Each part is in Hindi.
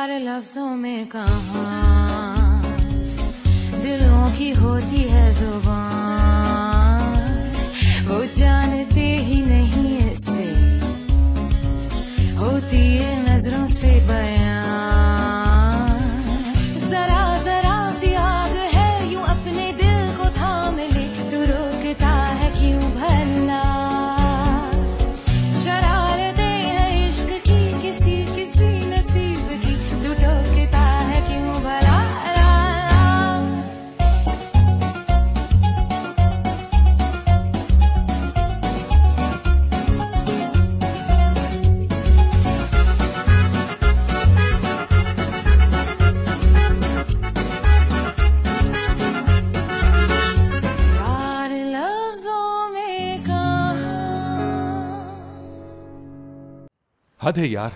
प्यार लफ्जों में कहाँ दिलों की होती है जुबान, वो जानते ही नहीं ऐसे होती है नजरों से बयां। जरा जरा सी आग है यूं अपने दिल को थाम ले, तू रोकता है क्यों भला। शरारतें हैं इश्क की किसी किसी नसीब की, तू टोकता है क्यों भला। हद है यार,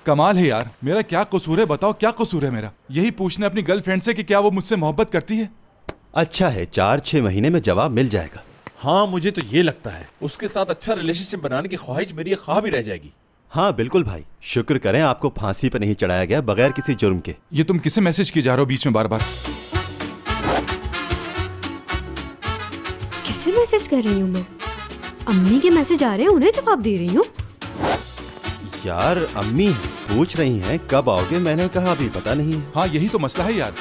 कमाल है यार। मेरा क्या कसूर है बताओ, क्या कसूर है मेरा? यही पूछना अपनी गर्लफ्रेंड से कि क्या वो मुझसे मोहब्बत करती है। अच्छा है, 4-6 महीने में जवाब मिल जाएगा। हाँ मुझे तो ये लगता है उसके साथ अच्छा रिलेशनशिप बनाने की ख्वाहिश मेरी ख्वाह भी रह जाएगी। हाँ बिल्कुल भाई, शुक्र करें आपको फांसी पर नहीं चढ़ाया गया बगैर किसी जुर्म के। ये तुम किसे मैसेज किए जा रहे हो बीच में बार बार? किससे मैसेज कर रही हूँ मैं? अम्मी के मैसेज आ रहे हैं, उन्हें जवाब दे रही हूँ। यार अम्मी पूछ रही हैं कब आओगे, मैंने कहा अभी पता नहीं है। हाँ यही तो मसला है यार,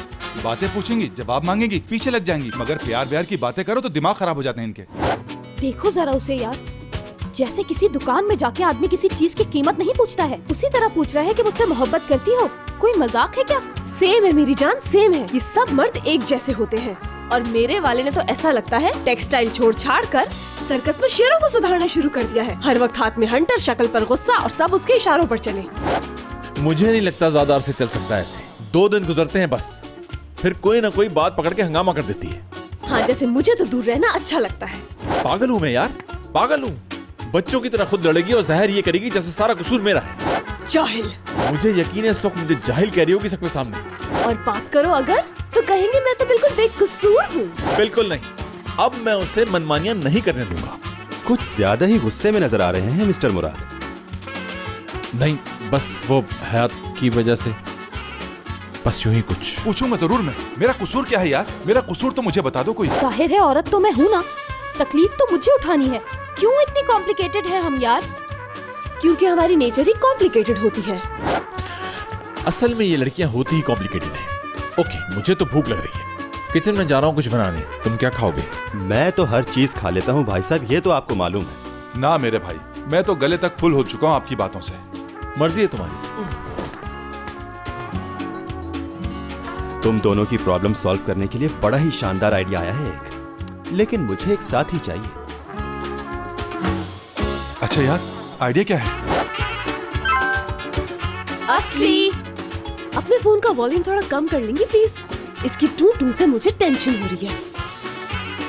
बातें पूछेंगी जवाब मांगेंगी पीछे लग जाएंगी, मगर प्यार व्यार की बातें करो तो दिमाग खराब हो जाते हैं इनके। देखो जरा उसे यार, जैसे किसी दुकान में जाके आदमी किसी चीज की कीमत नहीं पूछता है, उसी तरह पूछ रहा है कि मुझसे मोहब्बत करती हो। कोई मजाक है क्या? सेम है मेरी जान, सेम है। ये सब मर्द एक जैसे होते हैं और मेरे वाले ने तो ऐसा लगता है टेक्सटाइल छोड़ छाड़ कर सर्कस में शेरों को सुधारना शुरू कर दिया है। हर वक्त हाथ में हंटर, शक्ल पर गुस्सा और सब उसके इशारों पर चले। मुझे नहीं लगता ज्यादा अरसे चल सकता है ऐसे। 2 दिन गुजरते हैं बस, फिर कोई ना कोई बात पकड़ के हंगामा कर देती है। हाँ जैसे मुझे तो दूर रहना अच्छा लगता है। पागल हूँ मैं यार, पागल हूँ। बच्चों की तरह खुद लड़ेगी और जहर ये करेगी जैसे सारा कसूर मेरा है। जाहिल। मुझे यकीन है इस वक्त मुझे जाहिल कह रही होगी सबके सामने। और बात करो अगर तो कहेंगे मैं तो बिल्कुल बेकसूर हूँ। बिल्कुल नहीं, अब मैं उसे मनमानियां नहीं करने दूंगा। कुछ ज्यादा ही गुस्से में नजर आ रहे हैं मिस्टर मुराद। नहीं बस वो हयात की वजह से, बस यूं ही कुछ। पूछूंगा जरूर मैं, मेरा कसूर क्या है यार? मेरा कसूर तो मुझे बता दो कोई। जाहिर है औरत तो मैं हूँ ना, तकलीफ तो मुझे उठानी है। क्यों इतनी कॉम्प्लिकेटेड है हम यार? क्योंकि हमारी नेचर ही कॉम्प्लिकेटेड होती है। असल में ये लड़कियां होती ही कॉम्प्लिकेटेड हैं। ओके मुझे तो भूख लग रही है, किचन में जा रहा हूँ कुछ बनाने। तुम क्या खाओगे? मैं तो हर चीज खा लेता हूँ भाई साहब, ये तो आपको मालूम है। ना मेरे भाई, मैं तो गले तक फुल हो चुका हूँ आपकी बातों से। मर्जी है तुम्हारी। तुम दोनों की प्रॉब्लम सॉल्व करने के लिए बड़ा ही शानदार आइडिया आया है एक, लेकिन मुझे एक साथी चाहिए। अच्छा यार, आइडिया क्या है? असली अपने फोन का वॉल्यूम थोड़ा कम कर लेंगी प्लीज? इसकी टू टू से मुझे टेंशन हो रही है।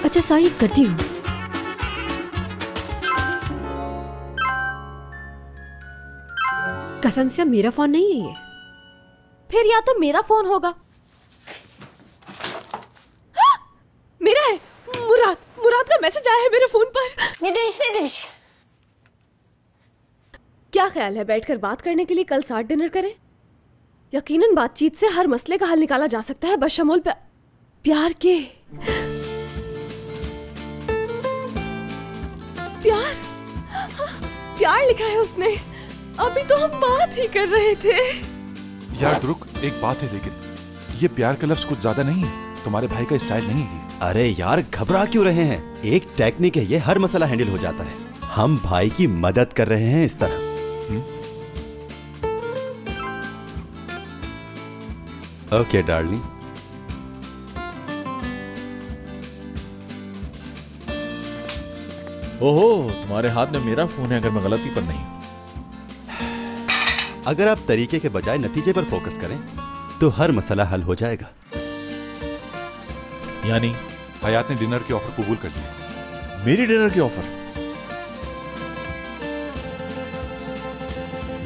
अच्छा सॉरी, करती हूँ। कसम से मेरा फोन नहीं है ये। फिर या तो मेरा फोन होगा। मेरा है। मुराद का मैसेज आया है मेरे फोन पर। Ne demiş? क्या ख्याल है बैठकर बात करने के लिए कल साथ डिनर करें? यकीनन बातचीत से हर मसले का हल निकाला जा सकता है, बशमूल प्यार के। प्यार लिखा है उसने। अभी तो हम बात ही कर रहे थे। यार रुक, एक बात है लेकिन ये प्यार का लफ्ज कुछ ज्यादा नहीं है, तुम्हारे भाई का स्टाइल नहीं है। अरे यार घबरा क्यों रहे हैं? एक टेक्निक है, ये हर मसला हैंडल हो जाता है। हम भाई की मदद कर रहे हैं इस तरह। Okay darling. ओहो, तुम्हारे हाथ में मेरा फोन है अगर मैं गलती पर नहीं। अगर आप तरीके के बजाय नतीजे पर फोकस करें तो हर मसला हल हो जाएगा। यानी हयात ने डिनर की ऑफर कबूल कर ली। मेरी डिनर की ऑफर?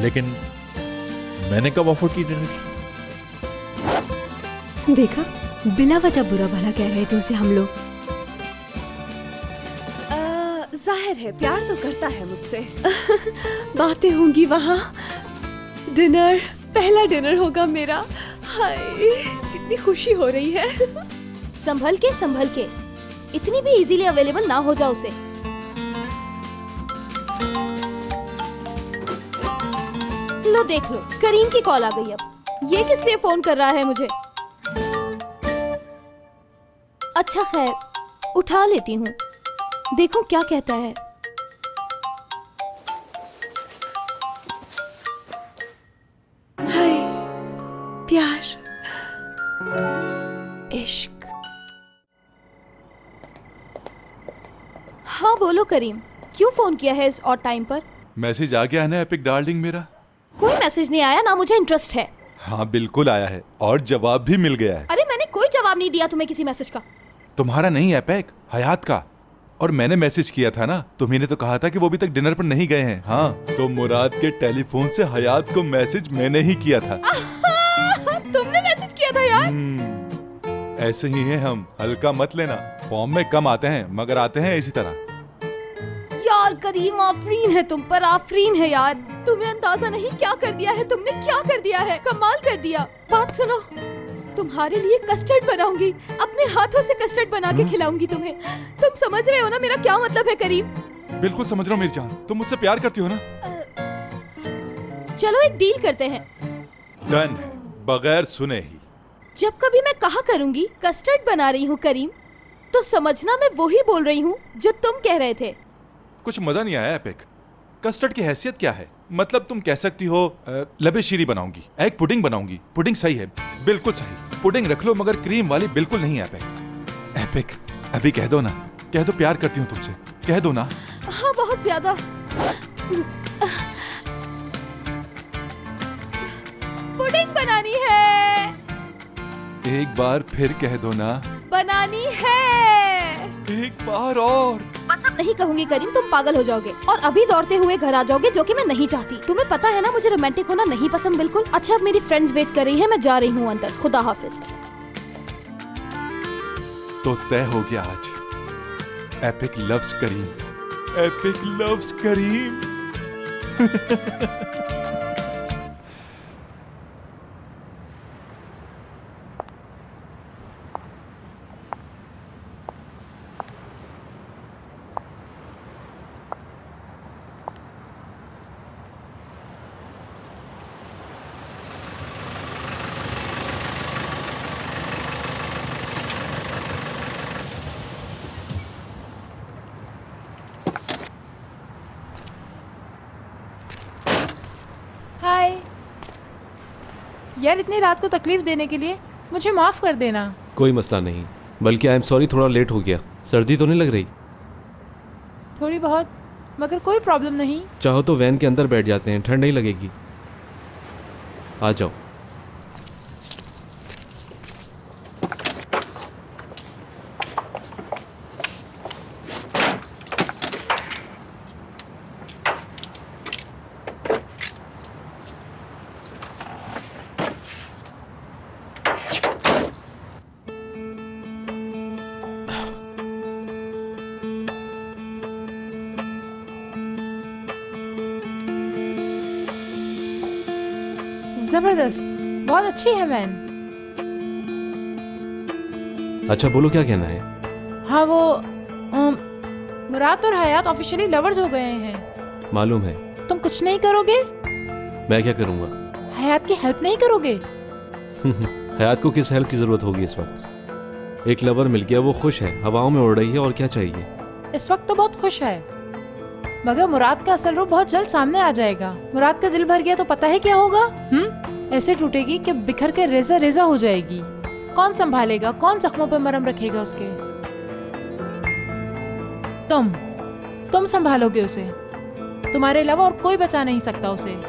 लेकिन मैंने कब ऑफर की डिनर की? देखा, बिना वजह बुरा भला कह रहे थे उसे हम लोग। जाहिर है प्यार तो करता है मुझसे। बातें होंगी वहाँ, डिनर, पहला डिनर होगा मेरा। हाय कितनी खुशी हो रही है। संभल के इतनी भी इजीली अवेलेबल ना हो जाओ उसे। लो देख लो, करीम की कॉल आ गई। अब ये किस लिए फोन कर रहा है मुझे? अच्छा खैर, उठा लेती हूँ, देखो क्या कहता है। हाय प्यार, इश्क। हाँ बोलो करीम, क्यों फोन किया है इस और टाइम पर? मैसेज आ गया है ना एपिक डार्लिंग मेरा? कोई मैसेज नहीं आया, ना मुझे इंटरेस्ट है। हाँ बिल्कुल आया है और जवाब भी मिल गया है। अरे मैंने कोई जवाब नहीं दिया तुम्हें किसी मैसेज का। तुम्हारा नहीं एपिक, हयात का। और मैंने मैसेज किया था ना, तुम्ही ने तो कहा था कि वो अभी तक डिनर पर नहीं गए हैं। हाँ तो मुराद के टेलीफोन से हयात को मैसेज मैंने ही किया था। तुमने मैसेज किया था यार? ऐसे ही हैं हम, हल्का मत लेना। फॉर्म में कम आते हैं मगर आते हैं इसी तरह। यार करीम आफरीन है तुम पर, आफरीन है यार। तुम्हें अंदाजा नहीं क्या कर दिया है तुमने, क्या कर दिया है, कमाल कर दिया। बात सुनो, तुम्हारे लिए कस्टर्ड बनाऊंगी, अपने हाथों से कस्टर्ड बना के खिलाऊंगी तुम्हें। तुम समझ रहे हो ना मेरा क्या मतलब है करीम? बिल्कुल समझ रहा हूँ मेरी जान, तुम मुझसे प्यार करती हो ना। चलो एक डील करते हैं। डन, बगैर सुने ही। जब कभी मैं कहा करूंगी कस्टर्ड बना रही हूँ करीम, तो समझना मैं वही बोल रही हूँ जो तुम कह रहे थे। कुछ मजा नहीं आया एपिक। कस्टर्ड की हैसियत क्या है? मतलब तुम कह सकती हो लबे शीरी बनाऊंगी, एग पुडिंग बनाऊंगी। पुडिंग सही है, बिल्कुल सही। पुडिंग रख लो मगर क्रीम वाली बिल्कुल नहीं। एपिक एपिक अभी कह दो ना, कह दो प्यार करती हूँ तुमसे, कह दो ना। हाँ बहुत ज्यादा। पुडिंग बनानी है। एक बार फिर कह दो ना। बनानी है। एक बार और। बस अब नहीं कहूंगी करीम, तुम पागल हो जाओगे और अभी दौड़ते हुए घर आ जाओगे, जो कि मैं नहीं चाहती। तुम्हें पता है ना मुझे रोमांटिक होना नहीं पसंद बिल्कुल। अच्छा अब मेरी फ्रेंड्स वेट कर रही है, मैं जा रही हूँ अंदर। खुदा हाफिज। तो तय हो गया आज, एपिक लव्स करीम, एपिक लव्स करीम। हाय यार, इतनी रात को तकलीफ देने के लिए मुझे माफ कर देना। कोई मसला नहीं, बल्कि आई एम सॉरी, थोड़ा लेट हो गया। सर्दी तो नहीं लग रही? थोड़ी बहुत, मगर कोई प्रॉब्लम नहीं। चाहो तो वैन के अंदर बैठ जाते हैं, ठंड नहीं लगेगी। आ जाओ। जबरदस्त, बहुत अच्छी है वैन। अच्छा बोलो क्या कहना है? हाँ वो मुराद और हयात ऑफिशियली लवर्स हो गए हैं। मालूम है। तुम कुछ नहीं करोगे? मैं क्या करूँगा? हयात की हेल्प नहीं करोगे? हयात को किस हेल्प की जरूरत होगी इस वक्त? एक लवर मिल गया, वो खुश है, हवाओं में उड़ रही है, और क्या चाहिए? इस वक्त तो बहुत खुश है, मगर मुराद का असल रूप बहुत जल्द सामने आ जाएगा। मुराद का दिल भर गया तो पता है क्या होगा? ऐसे टूटेगी कि बिखर के रेजा रेजा हो जाएगी। कौन संभालेगा, कौन जख्मों पर मरहम रखेगा उसके? तुम संभालोगे उसे। तुम्हारे अलावा और कोई बचा नहीं सकता उसे।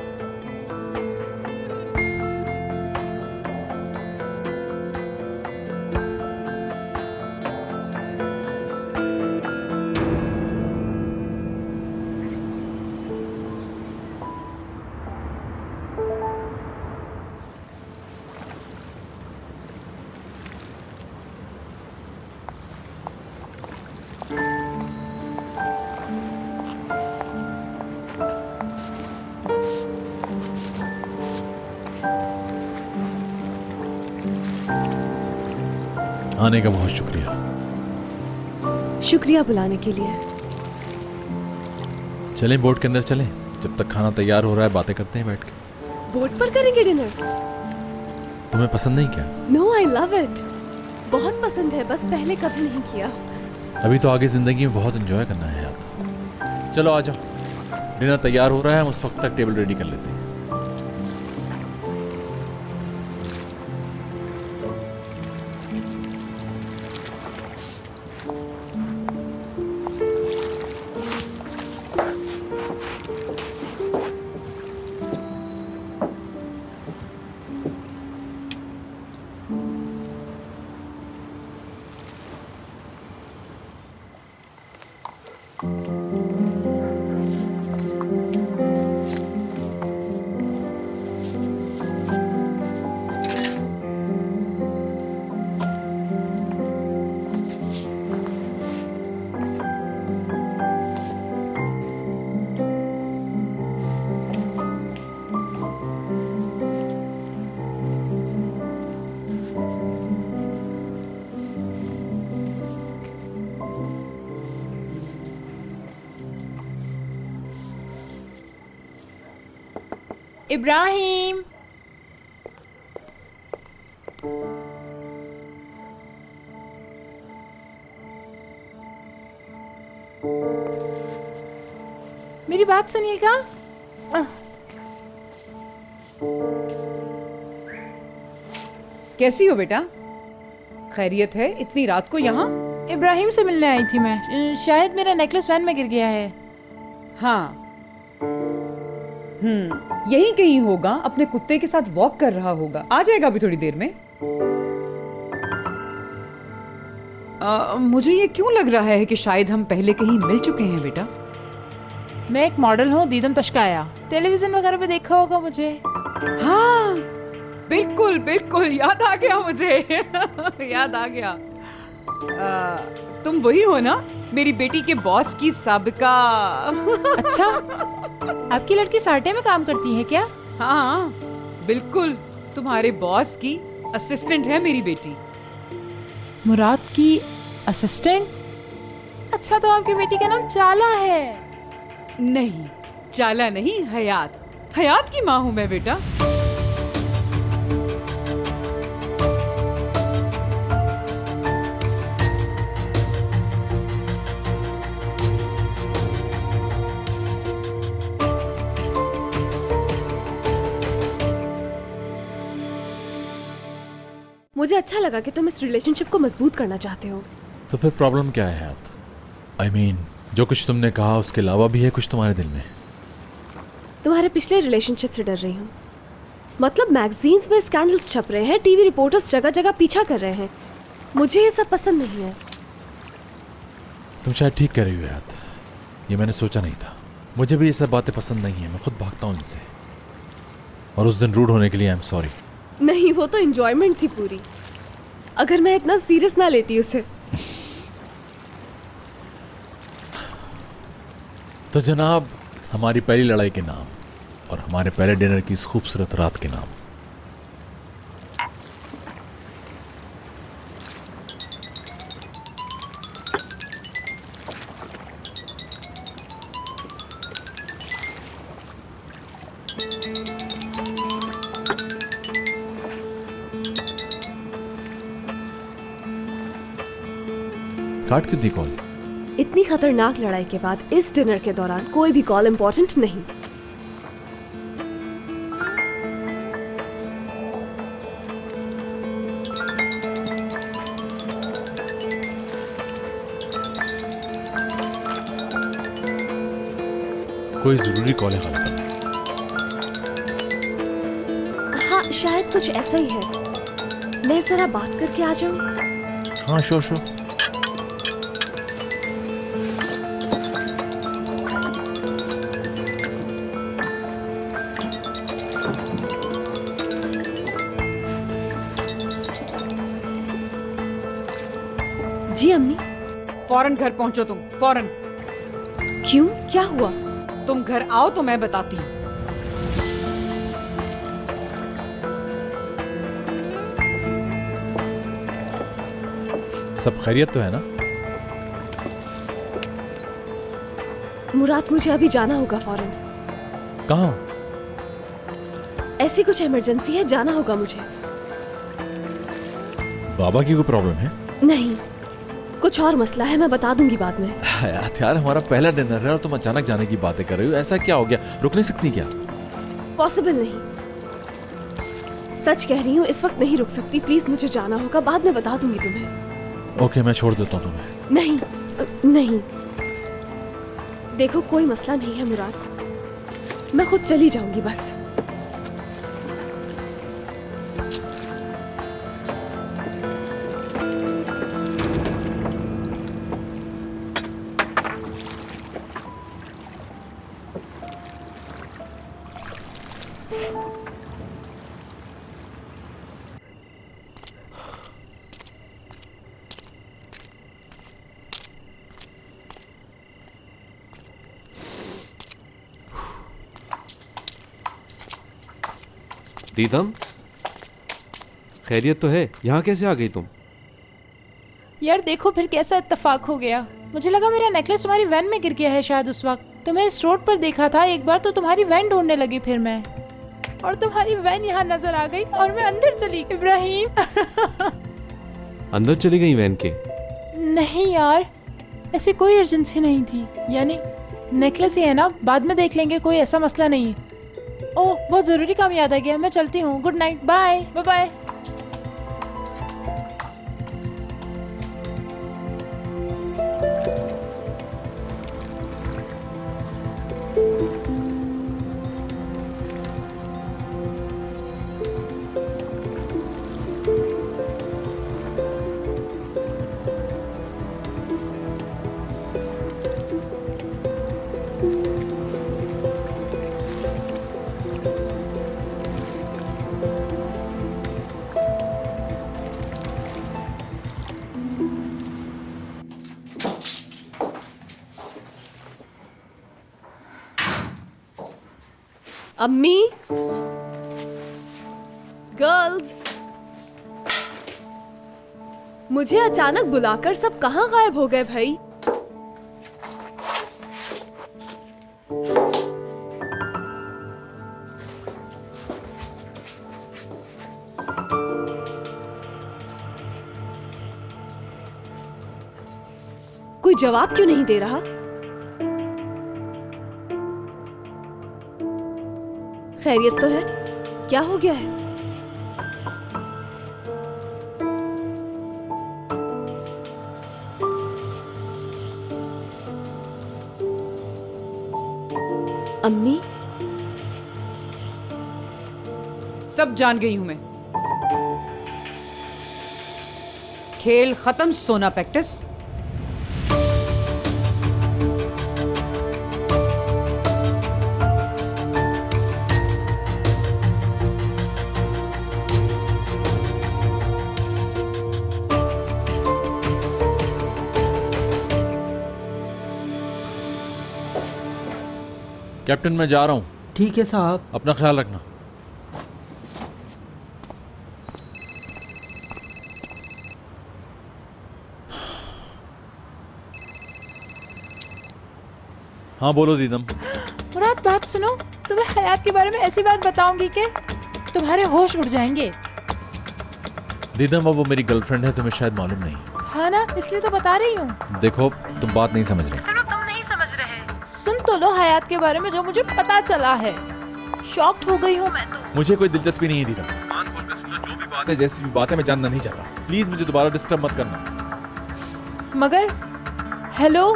आने का बहुत शुक्रिया। शुक्रिया बुलाने के लिए। चलें बोट के अंदर चलें, जब तक खाना तैयार हो रहा है बातें करते हैं बैठ के। बोट पर करेंगे डिनर? तुम्हें पसंद नहीं क्या? No, I love it. बहुत पसंद है, बस पहले कभी नहीं किया। अभी तो आगे जिंदगी में बहुत एंजॉय करना है यार। चलो आ जाओ, डिनर तैयार हो रहा है, हम उस वक्त तक टेबल रेडी कर लेते हैं। इब्राहिम, मेरी बात सुनिएगा। कैसी हो बेटा? खैरियत है इतनी रात को यहाँ? इब्राहिम से मिलने आई थी मैं। शायद मेरा नेकलेस वैन में गिर गया है। हाँ, यही कहीं होगा, अपने कुत्ते के साथ वॉक कर रहा होगा। आ जाएगा अभी थोड़ी देर में। मुझे ये क्यों लग रहा है कि शायद हम पहले कहीं मिल चुके हैं बेटा। मैं एक मॉडल हूँ, दीदम तशकाया। टेलीविजन वगैरह पे देखा होगा मुझे। हाँ बिल्कुल बिल्कुल, याद आ गया मुझे। याद आ गया। तुम वही हो ना, मेरी बेटी के बॉस की साबिका। अच्छा, आपकी लड़की साटे में काम करती है क्या? हाँ बिल्कुल, तुम्हारे बॉस की असिस्टेंट है मेरी बेटी। मुराद की असिस्टेंट? अच्छा, तो आपकी बेटी का नाम चाला है? नहीं, चाला नहीं, हयात। हयात की माँ हूँ मैं बेटा। मुझे अच्छा लगा कि तुम इस रिलेशनशिप को मजबूत करना चाहते हो। तो फिर प्रॉब्लम क्या है हयात? I mean, जो कुछ तुमने कहा उसके अलावा भी है कुछ तुम्हारे दिल में? तुम्हारे पिछले रिलेशनशिप से डर रही हूँ। मतलब मैगजीन्स में स्कैंडल्स छप रहे हैं, टीवी रिपोर्टर्स जगह जगह पीछा कर रहे हैं। मुझे ये सब पसंद नहीं है। तुम शायद ठीक कह रही हो हयात, ये मैंने सोचा नहीं था। मुझे भी ये सब बातें पसंद नहीं है, मैं खुद भागता हूँ इनसे। और उस दिन रूड होने के लिए आई एम सॉरी। नहीं, वो तो एंजॉयमेंट थी पूरी। अगर मैं इतना सीरियस ना लेती उसे। तो जनाब, हमारी पहली लड़ाई के नाम और हमारे पहले डिनर की इस खूबसूरत रात के नाम। काट क्यों दी कॉल? इतनी खतरनाक लड़ाई के बाद इस डिनर के दौरान कोई भी कॉल इंपॉर्टेंट नहीं। कोई जरूरी कॉल है खाला? हाँ, शायद कुछ ऐसा ही है। मैं जरा बात करके आ जाऊं? हाँ श्योर श्योर। जी अम्मी। फौरन घर पहुंचो तुम, फौरन। क्यों, क्या हुआ? तुम घर आओ तो मैं बताती हूँ। सब खैरियत तो है ना? मुराद, मुझे अभी जाना होगा फौरन। कहाँ? ऐसी कुछ इमरजेंसी है, जाना होगा मुझे। बाबा की कोई प्रॉब्लम है? नहीं, कुछ और मसला है, मैं बता दूंगी बाद में। यार हमारा पहला डिनर है और तुम अचानक जाने की बातें कर रही हो, ऐसा क्या हो गया? रुक नहीं सकती क्या? पॉसिबल नहीं, सच कह रही हूँ, इस वक्त नहीं रुक सकती। प्लीज मुझे जाना होगा, बाद में बता दूंगी तुम्हें। ओके, मैं छोड़ देता हूँ तुम्हें। नहीं नहीं, देखो कोई मसला नहीं है मुराद, मैं खुद चली जाऊंगी बस। दीदम, खैरियत तो है? यहाँ कैसे आ गई तुम? यार देखो फिर कैसा इत्तेफाक हो गया। मुझे लगा मेरा नेकलेस तुम्हारी वैन में गिर गया है शायद उस वक्त। तुम्हें इस रोड पर देखा था एक बार, तो तुम्हारी वैन ढूंढने लगी फिर मैं, और तुम्हारी वैन यहाँ नजर आ गई और मैं अंदर चली गई। इब्राहिम अंदर चली गई वैन के? नहीं यार, ऐसी कोई अर्जेंसी नहीं थी, यानी नेकलेस ही है ना, बाद में देख लेंगे, कोई ऐसा मसला नहीं है। ओह, बहुत जरूरी काम याद आ गया, मैं चलती हूँ। Good night, bye bye bye. अम्मी, गर्ल्स, मुझे अचानक बुलाकर सब कहाँ गायब हो गए भाई? कोई जवाब क्यों नहीं दे रहा? खैरियत तो है? क्या हो गया है? अम्मी, सब जान गई हूं मैं। खेल खत्म सोना पैक्टिस। कैप्टन, मैं जा रहा हूँ। ठीक है साहब। अपना ख्याल रखना। हाँ बोलो दीदम। मुराद बात सुनो, तुम्हें हयात के बारे में ऐसी बात बताऊंगी कि तुम्हारे होश उड़ जाएंगे। दीदम, अब वो मेरी गर्लफ्रेंड है, तुम्हें शायद मालूम नहीं। हाँ ना, इसलिए तो बता रही हूँ। देखो, तुम बात नहीं समझ रहे। सिर्फ तुम नहीं समझ रहे। सुन तो लो हयात के बारे में जो मुझे पता चला है। शॉक्ड हो गई हूँ मैं तो। मुझे कोई दिलचस्पी नहीं है दीदम। कान खोल कर सुनो, जो भी बात है, जैसी भी बात है, मैं जानना नहीं चाहता। प्लीज मुझे दोबारा डिस्टर्ब मत करना। मगर हेलो,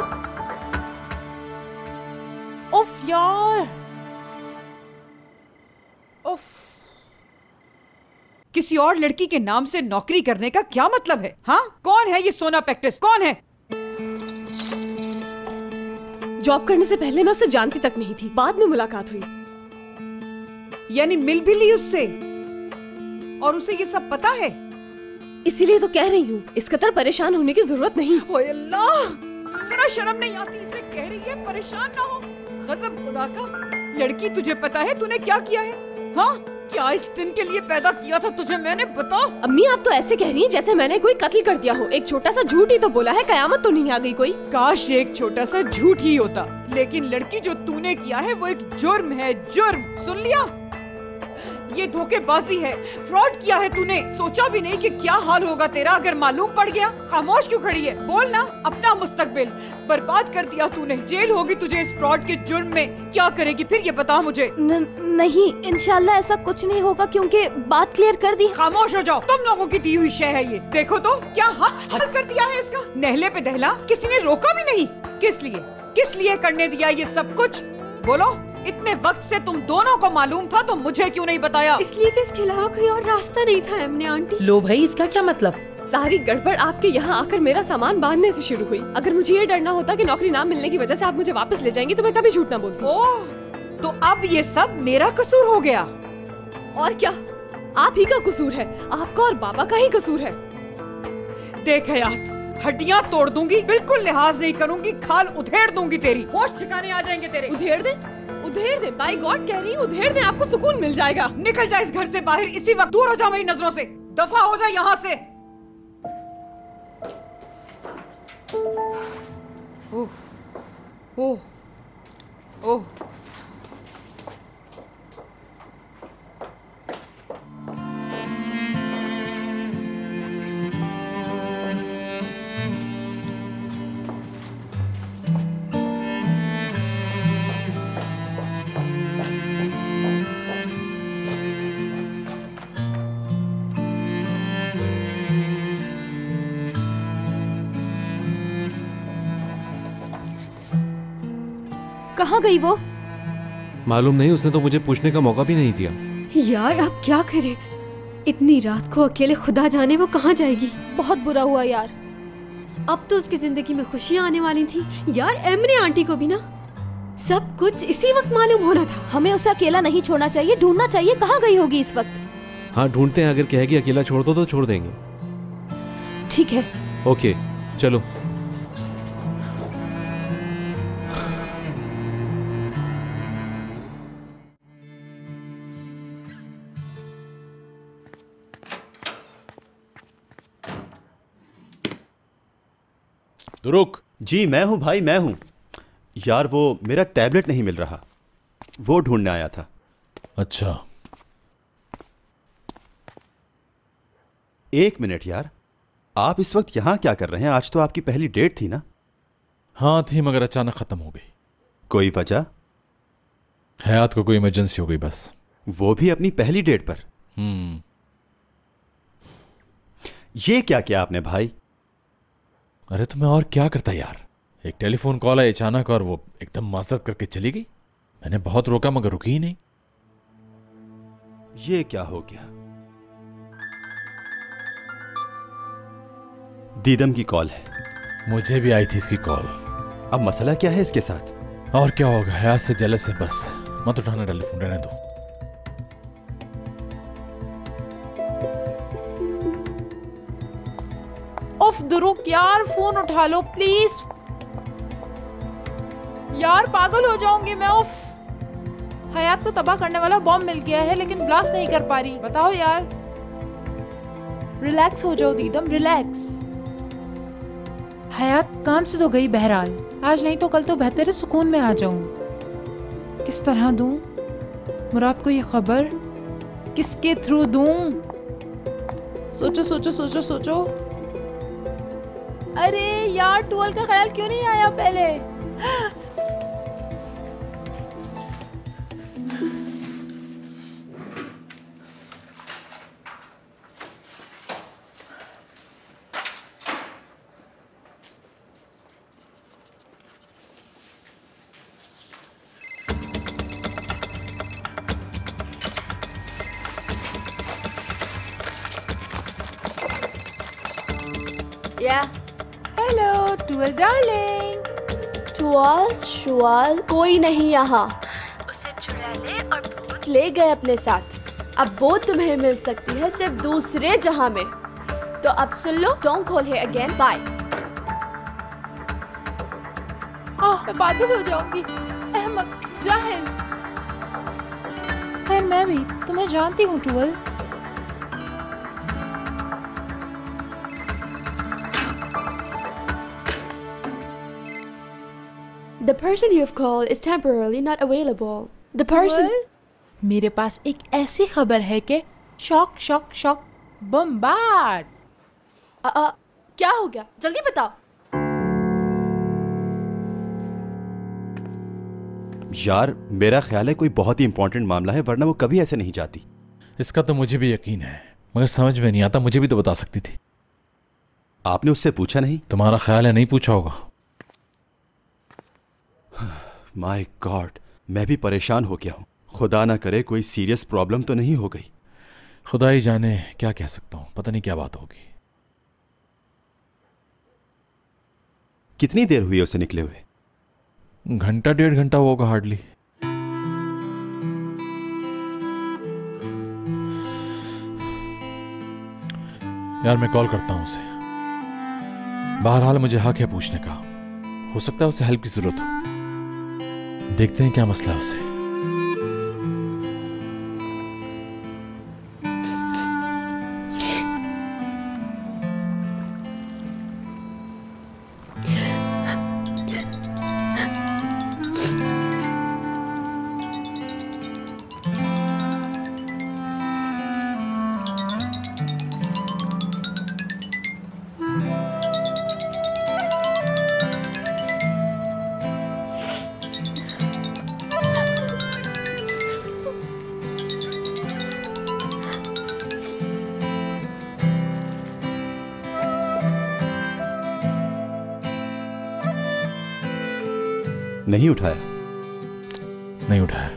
उफ यार, उफ। किसी और लड़की के नाम से नौकरी करने का क्या मतलब है? हाँ, कौन है ये सोना पैक्टिस? कौन है? जॉब करने से पहले मैं उसे जानती तक नहीं थी, बाद में मुलाकात हुई। यानी मिल भी ली उससे, और उसे ये सब पता है? इसीलिए तो कह रही हूँ, इस कदर परेशान होने की जरूरत नहीं। ओए अल्लाह, जरा शर्म नहीं आती? इसे कह रही है परेशान ना हो। गजब खुदा का। लड़की, तुझे पता है तूने क्या किया है? हाँ, क्या इस दिन के लिए पैदा किया था तुझे मैंने, बता। अम्मी आप तो ऐसे कह रही हैं जैसे मैंने कोई कत्ल कर दिया हो। एक छोटा सा झूठ ही तो बोला है, कयामत तो नहीं आ गई कोई। काश एक छोटा सा झूठ ही होता, लेकिन लड़की जो तूने किया है वो एक जुर्म है, जुर्म। सुन लिया, ये धोखेबाजी है, फ्रॉड किया है तूने। सोचा भी नहीं कि क्या हाल होगा तेरा अगर मालूम पड़ गया। खामोश क्यों खड़ी है, बोल ना। अपना मुस्तकबिल बर्बाद कर दिया तूने। जेल होगी तुझे इस फ्रॉड के जुर्म में। क्या करेगी फिर ये बता मुझे। नहीं, इंशाल्लाह ऐसा कुछ नहीं होगा क्योंकि बात क्लियर कर दी। खामोश हो जाओ, तुम लोगों की दी हुई शय है ये। देखो तो क्या हाल कर दिया है इसका। नहले पे दहला, किसी ने रोका भी नहीं। किस लिए करने दिया ये सब कुछ, बोलो। इतने वक्त से तुम दोनों को मालूम था तो मुझे क्यों नहीं बताया। इसलिए कि इसके अलावा कोई और रास्ता नहीं था एमने आंटी। लो भाई, इसका क्या मतलब। सारी गड़बड़ आपके यहाँ आकर मेरा सामान बांधने से शुरू हुई। अगर मुझे ये डरना होता कि नौकरी ना मिलने की वजह से आप मुझे वापस ले जाएंगे तो मैं कभी झूठ ना बोलती। ओह, तो अब ये सब मेरा कसूर हो गया। और क्या, आप ही का कसूर है। आपका और बाबा का ही कसूर है। देख हयात, हड्डियाँ तोड़ दूंगी, बिल्कुल लिहाज नहीं करूंगी, खाल उधेड़ दूंगी तेरी। होश ठिकाने आ जाएंगे तेरे। उधेड़ दे, बाय गॉड कह रही हूँ, उधेड़ दे, आपको सुकून मिल जाएगा। निकल जा इस घर से बाहर इसी वक्त। दूर हो जा मेरी नजरों से, दफा हो जा यहाँ से। ओह ओह ओह, कहाँ गई वो? मालूम नहीं, उसने तो मुझे पूछने का मौका भी नहीं दिया। यार अब क्या करे, इतनी रात को अकेले खुदा जाने वो कहाँ जाएगी। बहुत बुरा हुआ यार। अब तो उसकी जिंदगी में खुशियाँ आने वाली थी। यार एमने आंटी को भी ना सब कुछ इसी वक्त मालूम होना था। हमें उसे अकेला नहीं छोड़ना चाहिए, ढूंढना चाहिए कहाँ गई होगी इस वक्त। हाँ ढूंढते हैं, अगर कहेगी अकेला छोड़ दो तो छोड़ देंगे। ठीक है, ओके चलो। रुक। जी मैं हूं भाई, मैं हूं। यार वो मेरा टैबलेट नहीं मिल रहा, वो ढूंढने आया था। अच्छा, एक मिनट यार, आप इस वक्त यहां क्या कर रहे हैं? आज तो आपकी पहली डेट थी ना? हाँ थी, मगर अचानक खत्म हो गई। कोई वजह? हयात को कोई इमरजेंसी हो गई बस। वो भी अपनी पहली डेट पर? ये क्या किया आपने भाई? अरे तो मैं और क्या करता यार, एक टेलीफोन कॉल आई अचानक और वो एकदम माजरत करके चली गई। मैंने बहुत रोका मगर रुकी ही नहीं। ये क्या हो गया? दीदम की कॉल है। मुझे भी आई थी इसकी कॉल। अब मसला क्या है इसके साथ? और क्या होगा, हयात से जेलस है बस। मत उठाना टेलीफोन, रहने दो। उफ दुरुक यार, फोन उठा लो प्लीज। यार पागल हो जाऊंगी मैं। उफ, हयात को तबाह करने वाला बॉम्ब मिल गया है लेकिन ब्लास्ट नहीं कर पा रही। बताओ यार। रिलैक्स हो जाओ दीदम, रिलैक्स। हयात काम से तो गई बहरहाल, आज नहीं तो कल तो बेहतर है सुकून में आ जाऊं। किस तरह दूं मुराद को ये खबर, किसके थ्रू दूं? सोचो सोचो सोचो सोचो। अरे यार, टूल का ख्याल क्यों नहीं आया पहले? Hello tool darling. टुआल शुआल कोई नहीं यहाँ। उसे चुरा ले और भूत ले गए अपने साथ। अब वो तुम्हें मिल सकती है सिर्फ दूसरे जहां में। तो अब सुन लो, don't call here again, bye. मैं पागल हो जाऊंगी। अहमक, जाहिल। खैर मैं भी तुम्हें जानती हूँ टूवल। The person you have called is temporarily not available. The person. मेरे पास एक ऐसी खबर है कि शॉक शॉक शॉक बम्बार्ड। क्या हो गया? जल्दी बताओ। यार मेरा ख्याल है कोई बहुत ही इंपॉर्टेंट मामला है, वरना वो कभी ऐसे नहीं जाती। इसका तो मुझे भी यकीन है, मगर समझ में नहीं आता। मुझे भी तो बता सकती थी। आपने उससे पूछा नहीं? तुम्हारा ख्याल है नहीं पूछा होगा। माय गॉड, मैं भी परेशान हो गया हूँ। खुदा ना करे कोई सीरियस प्रॉब्लम तो नहीं हो गई। खुदा ही जाने, क्या कह सकता हूँ, पता नहीं क्या बात होगी। कितनी देर हुई उसे निकले हुए? घंटा 1.5 घंटा होगा हार्डली। यार मैं कॉल करता हूं उसे। बहरहाल मुझे हक है पूछने का। हो सकता है उसे हेल्प की जरूरत हो। देखते हैं क्या मसला है उसे। नहीं उठाया? नहीं उठाया।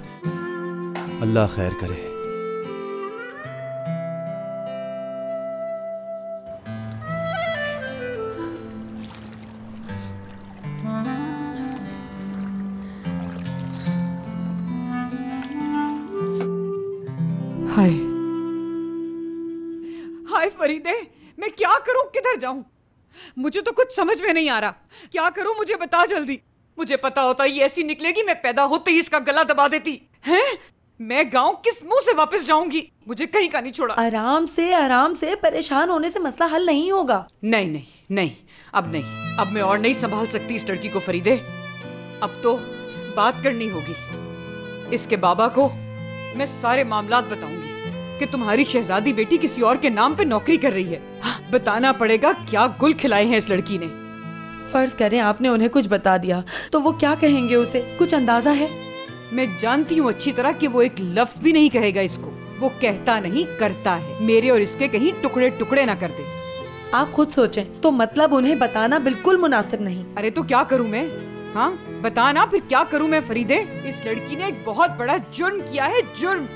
अल्लाह खैर करे। हाय हाय फरीदे, मैं क्या करूं, किधर जाऊं? मुझे तो कुछ समझ में नहीं आ रहा। क्या करूं, मुझे बता जल्दी। मुझे पता होता ये ऐसी निकलेगी, मैं पैदा होते ही इसका गला दबा देती। हैं? मैं गांव किस मुंह से वापस जाऊंगी? मुझे कहीं का नहीं छोड़ा। आराम से परेशान होने से मसला हल नहीं होगा। नहीं नहीं नहीं, अब नहीं। अब मैं और नहीं संभाल सकती इस लड़की को फरीदे। अब तो बात करनी होगी। इसके बाबा को मैं सारे मामलात बताऊंगी कि तुम्हारी शहजादी बेटी किसी और के नाम पे नौकरी कर रही है। बताना पड़ेगा क्या गुल खिलाए हैं इस लड़की ने। फर्ज करें आपने उन्हें कुछ बता दिया तो वो क्या कहेंगे? उसे कुछ अंदाजा है? मैं जानती हूँ अच्छी तरह कि वो एक लफ्ज भी नहीं कहेगा इसको। वो कहता नहीं करता है। मेरे और इसके कहीं टुकड़े टुकड़े ना कर दे। आप खुद सोचें तो मतलब उन्हें बताना बिल्कुल मुनासिब नहीं। अरे तो क्या करूँ मैं? हाँ बताना, फिर क्या करूँ मैं फरीदे? इस लड़की ने एक बहुत बड़ा जुर्म किया है, जुर्म।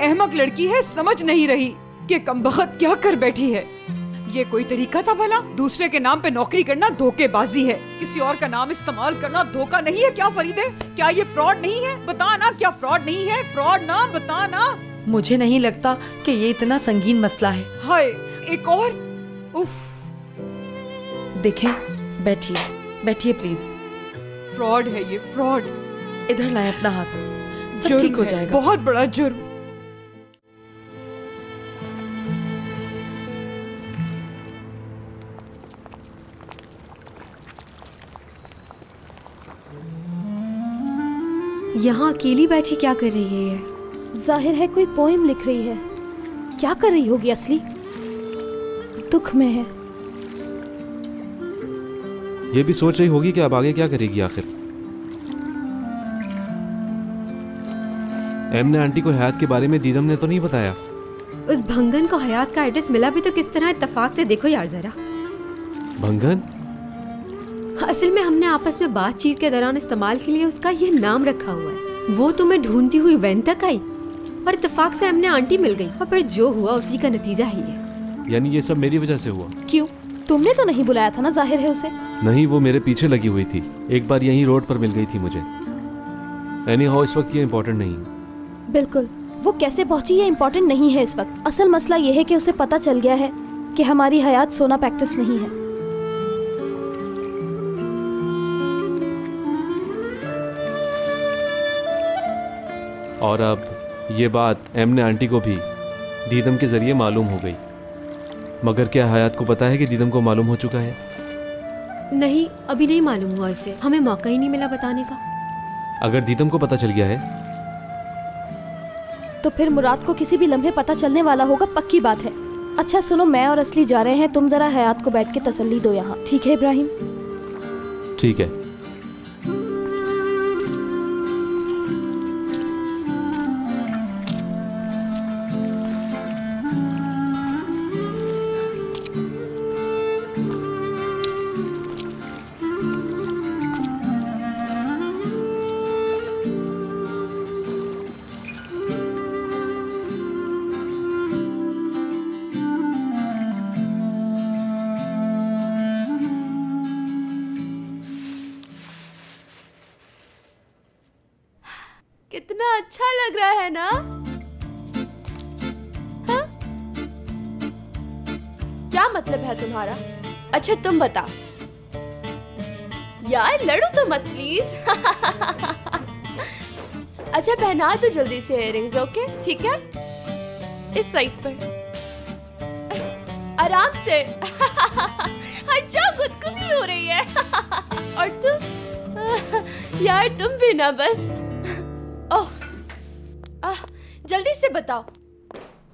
अहमक लड़की है, समझ नहीं रही कि कमबख्त क्या कर बैठी है। ये कोई तरीका था भला? दूसरे के नाम पे नौकरी करना धोखेबाजी है। किसी और का नाम इस्तेमाल करना धोखा नहीं है क्या फरीदे? क्या ये फ्रॉड नहीं है? बता ना, क्या फ्रॉड नहीं है? फ्रॉड ना, बता ना। मुझे नहीं लगता कि ये इतना संगीन मसला है। हाय, एक और। उफ। देखें, बैठिए बैठिए प्लीज। फ्रॉड है ये, फ्रॉड। इधर लाएं अपना हाथ, सब ठीक हो जाएगा। बहुत बड़ा जुर्म। यहाँ अकेली बैठी क्या कर रही है ये? जाहिर है कोई पोएम लिख रही है। क्या कर रही होगी असली? दुख में है। ये भी सोच रही होगी कि अब आगे क्या करेगी आखिर। एम ने आंटी को हयात के बारे में दीदम ने तो नहीं बताया? उस भंगन को हयात का एड्रेस मिला भी तो किस तरह इत्तेफाक से, देखो यार जरा। भंगन? असल में हमने आपस में बातचीत के दौरान इस्तेमाल के लिए उसका ये नाम रखा हुआ है। वो तुम्हें ढूंढती हुई वैन तक आई और इत्तेफाक से हमने आंटी मिल गई और फिर जो हुआ उसी का नतीजा ही है। यानी ये सब मेरी वजह से हुआ? क्यों? तुमने तो नहीं बुलाया था ना, जाहिर है उसे। नहीं, वो मेरे पीछे लगी हुई थी। एक बार यहीं रोड पर मिल गई थी मुझे। एनी हाउ इस वक्त ये इम्पोर्टेंट नहीं है। बिल्कुल, वो कैसे पहुंची ये इम्पोर्टेंट नहीं है इस वक्त। असल मसला ये है कि उसे पता चल गया है कि हमारी हयात सोना प्रैक्टिस नहीं है। और अब ये बात एमने आंटी को भी दीदम के जरिए मालूम हो गई। मगर क्या हयात को पता है कि दीदम को मालूम हो चुका है? नहीं, अभी नहीं मालूम हुआ इसे, हमें मौका ही नहीं मिला बताने का। अगर दीदम को पता चल गया है तो फिर मुराद को किसी भी लम्हे पता चलने वाला होगा, पक्की बात है। अच्छा सुनो, मैं और असली जा रहे हैं, तुम जरा हयात को बैठ के तसल्ली दो यहाँ, ठीक है इब्राहिम? ठीक है। कितना अच्छा लग रहा है ना? हाँ? क्या मतलब है तुम्हारा? अच्छा तुम बताओ। यार लड़ो तो मत प्लीज। अच्छा पहना दो जल्दी से इयररिंग्स, ओके? ठीक है, इस साइड पर आराम से। अच्छा गुदगुदी हो रही है। और तुम यार तुम भी ना बस। ओह, जल्दी से बताओ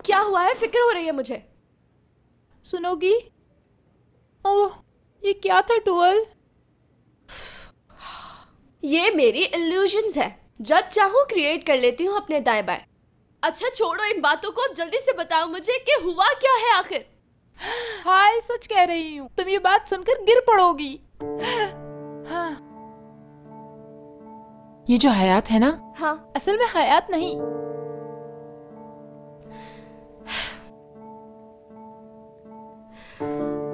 क्या हुआ है, फिक्र हो रही है मुझे। सुनोगी? ओह, ये क्या था टूअल? ये मेरी इल्यूजन्स है, जब चाहूँ क्रिएट कर लेती हूँ अपने दाएं बाएं। अच्छा छोड़ो इन बातों को, अब जल्दी से बताओ मुझे कि हुआ क्या है आखिर। हाय, सच कह रही हूँ, तुम ये बात सुनकर गिर पड़ोगी। हाँ, ये जो हयात है ना, हाँ, असल में हयात नहीं।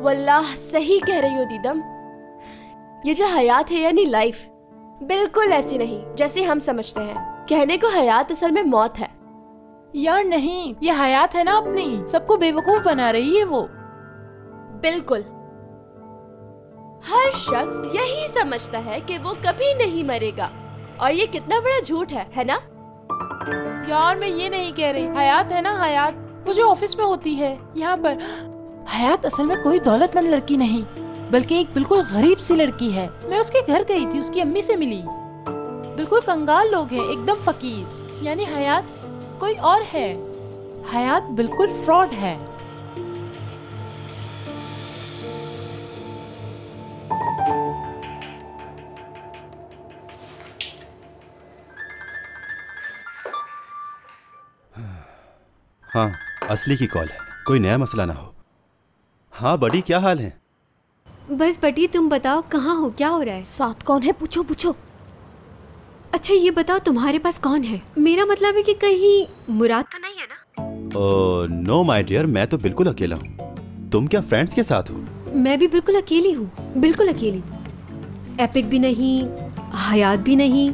वल्लाह सही कह रही हो दीदम, ये जो हयात है यानी लाइफ, बिल्कुल ऐसी नहीं जैसे हम समझते हैं। कहने को हयात असल में मौत है। यार नहीं, ये हयात है ना अपनी, सबको बेवकूफ बना रही है वो। बिल्कुल, हर शख्स यही समझता है कि वो कभी नहीं मरेगा, और ये कितना बड़ा झूठ है ना? यार मैं ये नहीं कह रही, हयात है ना हयात, वो जो ऑफिस में होती है यहाँ पर। हयात असल में कोई दौलतमंद लड़की नहीं, बल्कि एक बिल्कुल गरीब सी लड़की है। मैं उसके घर गई थी, उसकी अम्मी से मिली। बिल्कुल कंगाल लोग हैं, एकदम फकीर। यानी हयात कोई और है, हयात बिल्कुल फ्रॉड है। हाँ, असली की कॉल है, कोई नया मसला ना हो। हाँ बड़ी, क्या हाल है? बस बटी, तुम बताओ कहाँ हो, क्या हो रहा है? साथ कौन है, पूछो पूछो। अच्छा ये बताओ तुम्हारे पास कौन है? मेरा मतलब है कि कहीं मुराद तो नहीं है ना? नो माय डियर, मैं तो बिल्कुल अकेला हूँ। तुम क्या फ्रेंड्स के साथ हो? मैं भी बिल्कुल अकेली हूँ, बिल्कुल अकेली। एपिक भी नहीं, हयात भी नहीं,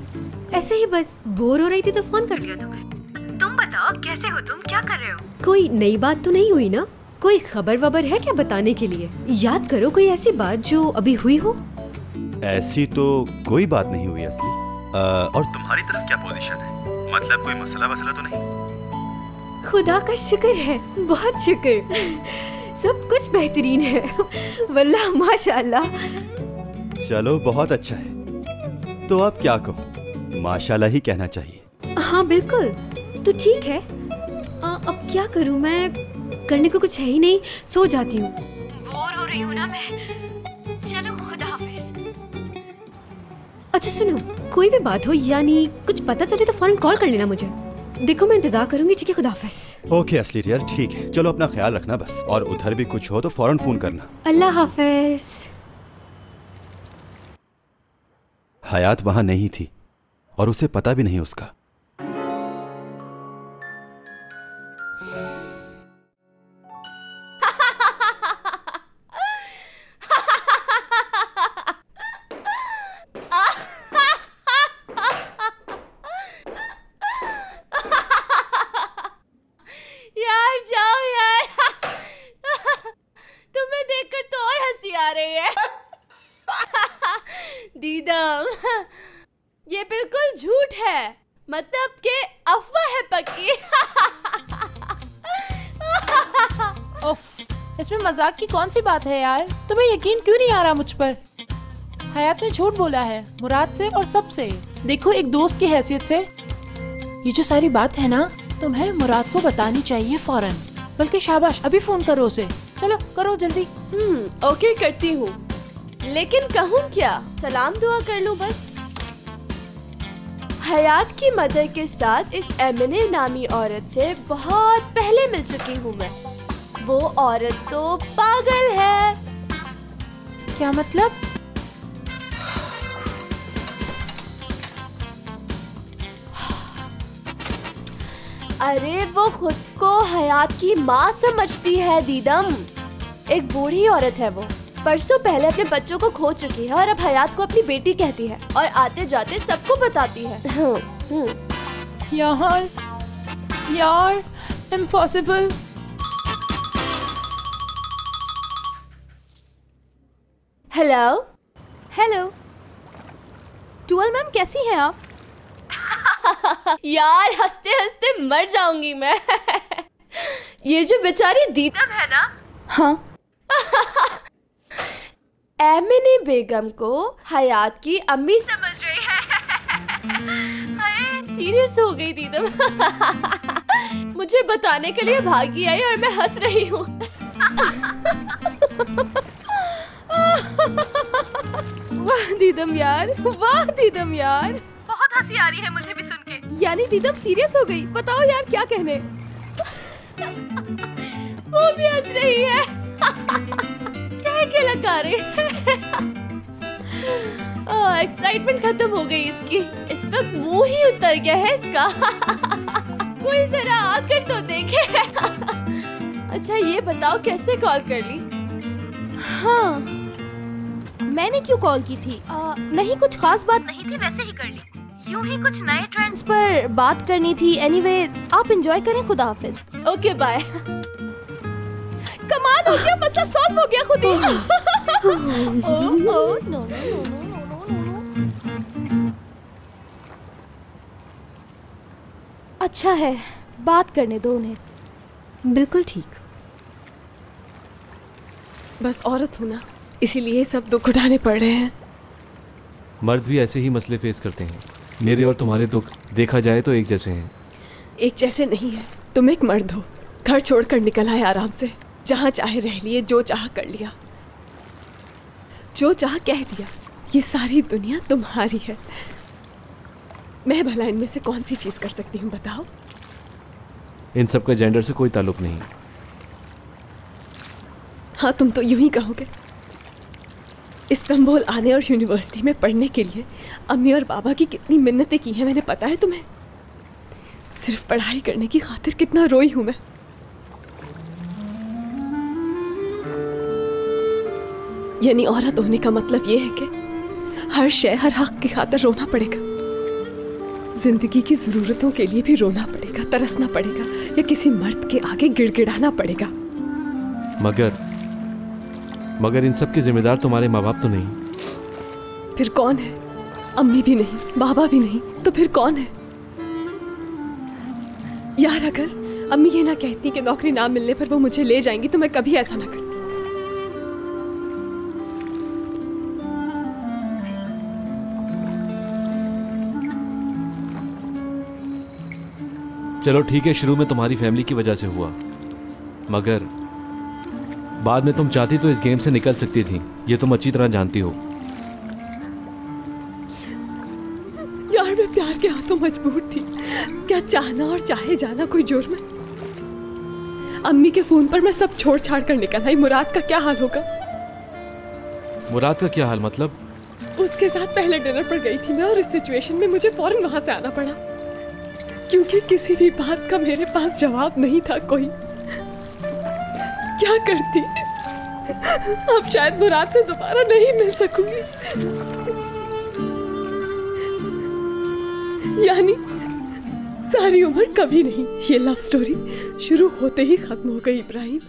ऐसे ही बस बोर हो रही थी तो फोन कर लिया तुम्हें। तुम बताओ कैसे हो तुम, क्या कर रहे हो? कोई नई बात तो नहीं हुई ना? कोई खबर वबर है क्या बताने के लिए? याद करो कोई ऐसी बात जो अभी हुई हो। ऐसी तो कोई बात नहीं हुई असली। और तुम्हारी तरफ क्या पोजीशन है? मतलब कोई मसला वसला तो नहीं? खुदा का शुक्र है, बहुत शुक्र, सब कुछ बेहतरीन है। वल्लाह माशाल्लाह। चलो बहुत अच्छा है, तो अब क्या कहूँ, माशाल्लाह ही कहना चाहिए। हाँ बिल्कुल, तो ठीक है। अब क्या करूँ मैं, करने को कुछ है ही नहीं, सो जाती हूँ, बोर हो रही हूँ ना मैं। चलो खुदा हाफिज। अच्छा सुनो, कोई भी बात हो यानी कुछ पता चले तो फौरन कॉल कर लेना मुझे। देखो मैं इंतजार करूंगी, ठीक है? खुदा हाफिज। ओके असली डियर, ठीक है, चलो अपना ख्याल रखना बस, और उधर भी कुछ हो तो फौरन फोन करना। अल्लाह हाफिज। हयात वहां नहीं थी और उसे पता भी नहीं उसका। यार जाओ यार। तुम्हें देखकर तो और हंसी आ रही है। दीदम, ये बिल्कुल झूठ है, मतलब कि अफवाह है पक्की। उफ, इसमें मजाक की कौन सी बात है यार? तुम्हें यकीन क्यों नहीं आ रहा मुझ पर? हयात ने झूठ बोला है, मुराद से और सबसे। देखो, एक दोस्त की हैसियत से ये जो सारी बात है ना, तुम्हें मुराद को बतानी चाहिए फौरन। बल्कि शाबाश, अभी फोन करो उसे। चलो करो जल्दी। ओके करती हूँ, लेकिन कहूँ क्या? सलाम दुआ कर लूँ बस। हयात की मदर के साथ इस एमिने नामी औरत से बहुत पहले मिल चुकी हूँ मैं। वो औरत तो पागल है। क्या मतलब? अरे वो खुद को हयात की माँ समझती है दीदम। एक बूढ़ी औरत है वो। परसों पहले अपने बच्चों को खो चुकी है और अब हयात को अपनी बेटी कहती है और आते जाते सबको बताती है। यार impossible. Hello hello dual ma'am, कैसी हैं आप? यार हंसते हंसते मर जाऊंगी मैं। ये जो बेचारी दीदम है ना, हाँ एमिने बेगम को हयात की अम्मी समझ रही है। हाय, सीरियस हो गई दीदम। मुझे बताने के लिए भागी आई और मैं हंस रही हूँ। वाह दीदम यार, वाह दीदम यार, बहुत हंसी आ रही है मुझे भी सुन के। यानी दीदम सीरियस हो गई? बताओ यार क्या कहने। वो भी हंस रही है। कह के लगा रही है। एक्साइटमेंट खत्म हो गई इसकी। इस वक्त मुंह ही उतर गया है इसका। कोई जरा आकर तो देखे। अच्छा ये बताओ कैसे कॉल कर ली? हाँ मैंने क्यों कॉल की थी? नहीं कुछ खास बात नहीं थी, वैसे ही कर ली। यूं ही कुछ नए ट्रेंड्स पर बात करनी थी। एनीवेज आप एंजॉय करें, खुदा हाफिज। Okay bye. कमाल हो गया, मसला सॉल्व हो गया खुद ही। नो। अच्छा है, बात करने दो उन्हें। बिल्कुल ठीक। बस औरत हूँ ना, इसीलिए सब दुख उठाने पड़ रहे हैं। मर्द भी ऐसे ही मसले फेस करते हैं। मेरे और तुम्हारे दुख देखा जाए तो एक जैसे हैं। एक जैसे नहीं है। तुम एक मर्द हो, घर छोड़कर निकल आए आराम से, जहाँ चाहे रह लिए, जो चाह कर लिया, जो चाह कह दिया। ये सारी दुनिया तुम्हारी है। मैं भला इनमें से कौन सी चीज कर सकती हूँ बताओ? इन सब का जेंडर से कोई ताल्लुक नहीं। हाँ तुम तो यूं ही कहोगे। इस्तांबुल आने और यूनिवर्सिटी में पढ़ने के लिए अम्मी और बाबा की कितनी मिन्नतें की हैं मैंने, पता है तुम्हें? सिर्फ पढ़ाई करने की खातिर कितना रोई हूं मैं। यानी औरत होने का मतलब ये है कि हर शय हर हक की खातिर रोना पड़ेगा। जिंदगी की जरूरतों के लिए भी रोना पड़ेगा, तरसना पड़ेगा, या किसी मर्द के आगे गिड़गिड़ाना पड़ेगा। मगर इन सब के जिम्मेदार तुम्हारे माँ बाप तो नहीं। फिर कौन है? अम्मी भी नहीं, बाबा भी नहीं, तो फिर कौन है? यार अगर अम्मी ये ना कहती कि नौकरी ना मिलने पर वो मुझे ले जाएंगी तो मैं कभी ऐसा ना करती। चलो ठीक है, शुरू में तुम्हारी फैमिली की वजह से हुआ, मगर बाद में तुम चाहती तो इस गेम से निकल सकती थी। ये तुम अच्छी तरह जानती हो। यार मैं प्यार के हाथों मजबूर थी। क्या चाहना और चाहे जाना कोई जुर्म है? अम्मी के फोन पर मैं सब छोड़ छाड़ कर निकल आई। मुराद का क्या हाल होगा? मुराद का क्या हाल मतलब? उसके साथ पहले डिनर पर गई थी मैं, और इस सिचुएशन में मुझे फौरन वहां से आना पड़ा, क्योंकि किसी भी बात का मेरे पास जवाब नहीं था कोई। क्या करती? अब शायद मुराद से दोबारा नहीं मिल सकूंगी। यानी सारी उम्र कभी नहीं। ये लव स्टोरी शुरू होते ही खत्म हो गई इब्राहिम।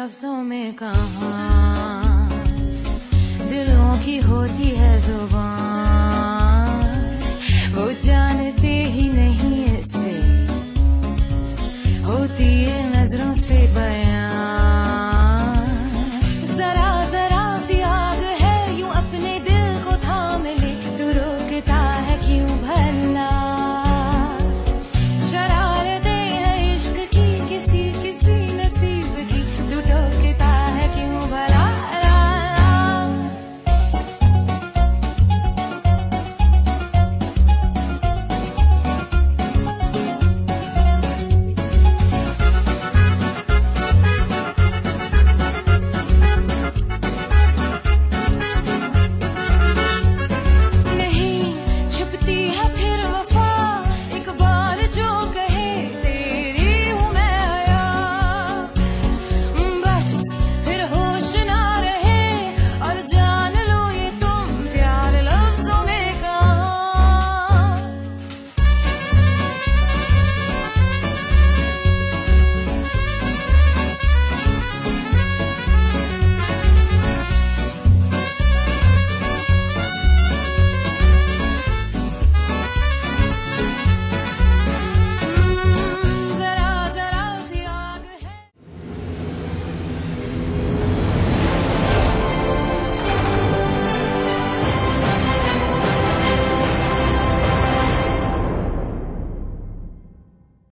लफ्जों में कहा